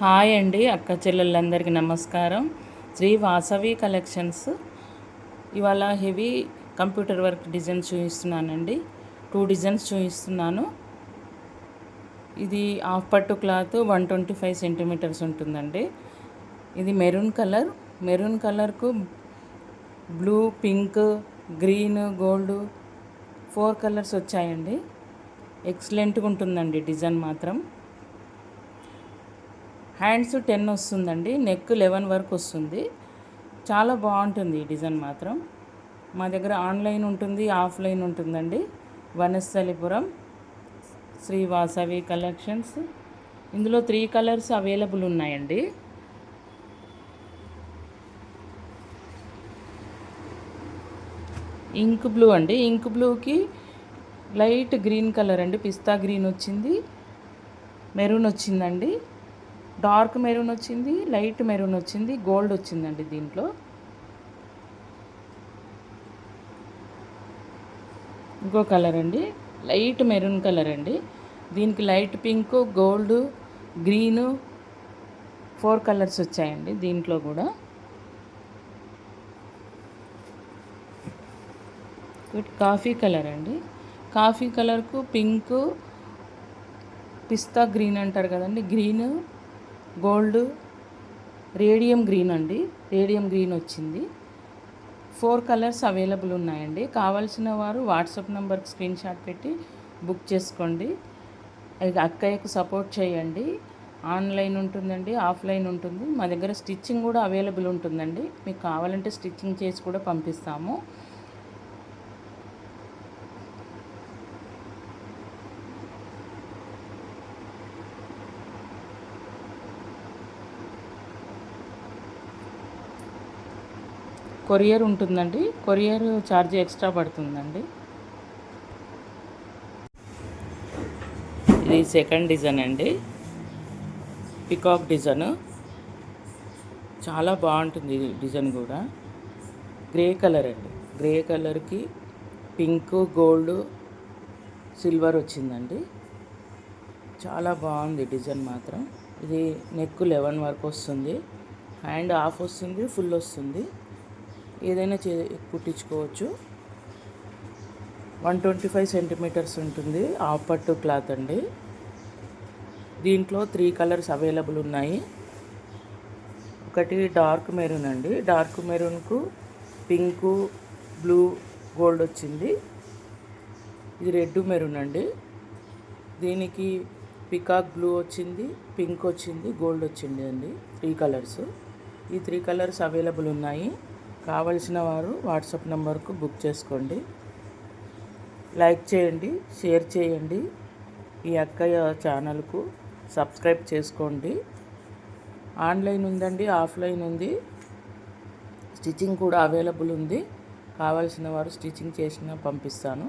Hi అండి, అక్క చెల్లెళ్ళందరికీ నమస్కారం. శ్రీ వాసవి కలెక్షన్స్. ఇవాళ హెవీ కంప్యూటర్ వర్క్ డిజైన్ చూపిస్తున్నానండి. 2 డిజైన్స్ చూపిస్తున్నాను. ఇది హాఫ్ పట్టు క్లాత్ 125 సెంటీమీటర్స్ ఉంటుందండి. ఇది మెరూన్ కలర్కు blue, pink, green, gold 4 colours వచ్చాయండి. ఎక్సలెంట్గా ఉంటుందండి డిజైన్ మాత్రం. హ్యాండ్స్ 10 వస్తుందండి, నెక్ 11 వరకు వస్తుంది. చాలా బాగుంటుంది ఈ డిజైన్ మాత్రం. మా దగ్గర ఆన్లైన్ ఉంటుంది, ఆఫ్లైన్ ఉంటుందండి. వనస్థలిపురం శ్రీ వాసవి కలెక్షన్స్. ఇందులో 3 కలర్స్ అవైలబుల్ ఉన్నాయండి. ఇంక్ బ్లూ అండి, ఇంక్ బ్లూకి లైట్ గ్రీన్ కలర్ అండి, పిస్తా గ్రీన్ వచ్చింది, మెరూన్ వచ్చిందండి, డార్క్ మెరూన్ వచ్చింది, లైట్ మెరూన్ వచ్చింది, గోల్డ్ వచ్చిందండి. దీంట్లో ఇంకో కలర్ అండి, లైట్ మెరూన్ కలర్ అండి. దీనికి light pink, gold, green 4 colours వచ్చాయండి. దీంట్లో కూడా కాఫీ కలర్ అండి. కాఫీ కలర్కు పింక్, పిస్తా గ్రీన్ అంటారు కదండి, గ్రీన్, గోల్డ్, రేడియం గ్రీన్ అండి, రేడియం గ్రీన్ వచ్చింది. 4 కలర్స్ అవైలబుల్ ఉన్నాయండి. కావాల్సిన వారు వాట్సాప్ నెంబర్కి స్క్రీన్ షాట్ పెట్టి బుక్ చేసుకోండి. అక్కయ్యకు సపోర్ట్ చేయండి. ఆన్లైన్ ఉంటుందండి, ఆఫ్లైన్ ఉంటుంది. మా దగ్గర స్టిచ్చింగ్ కూడా అవైలబుల్ ఉంటుందండి. మీకు కావాలంటే స్టిచ్చింగ్ చేసి కూడా పంపిస్తాము. కొరియర్ ఉంటుందండి, కొరియర్ ఛార్జ్ ఎక్స్ట్రా పడుతుందండి. ఇది సెకండ్ డిజైన్ అండి, పికాక్ డిజైన్. చాలా బాగుంటుంది ఈ డిజైన్ కూడా. గ్రే కలర్ అండి, గ్రే కలర్కి పింక్, గోల్డ్, సిల్వర్ వచ్చిందండి. చాలా బాగుంది డిజైన్ మాత్రం. ఇది నెక్ 11 వరకు వస్తుంది, హ్యాండ్ హాఫ్ వస్తుంది, ఫుల్ వస్తుంది. ఏదైనా కుట్టించుకోవచ్చు. 125 సెంటీమీటర్స్ ఉంటుంది, హాఫ్ పట్టు క్లాత్ అండి. దీంట్లో 3 కలర్స్ అవైలబుల్ ఉన్నాయి. ఒకటి డార్క్ మెరూన్ అండి, డార్క్ మెరూన్కు పింకు, బ్లూ, గోల్డ్ వచ్చింది. ఇది రెడ్ మెరూన్ అండి, దీనికి పికాక్ బ్లూ వచ్చింది, పింక్ వచ్చింది, గోల్డ్ వచ్చింది అండి. 3 కలర్స్. ఈ 3 కలర్స్ అవైలబుల్ ఉన్నాయి. కావలసిన వారు వాట్సాప్ నెంబర్కు బుక్ చేసుకోండి. లైక్ చేయండి, షేర్ చేయండి. ఈ అక్కయ్య ఛానల్కు సబ్స్క్రైబ్ చేసుకోండి. ఆన్లైన్ ఉందండి, ఆఫ్లైన్ ఉంది. స్టిచ్చింగ్ కూడా అవైలబుల్ ఉంది. కావాల్సిన వారు స్టిచ్చింగ్ చేసిన పంపిస్తాను.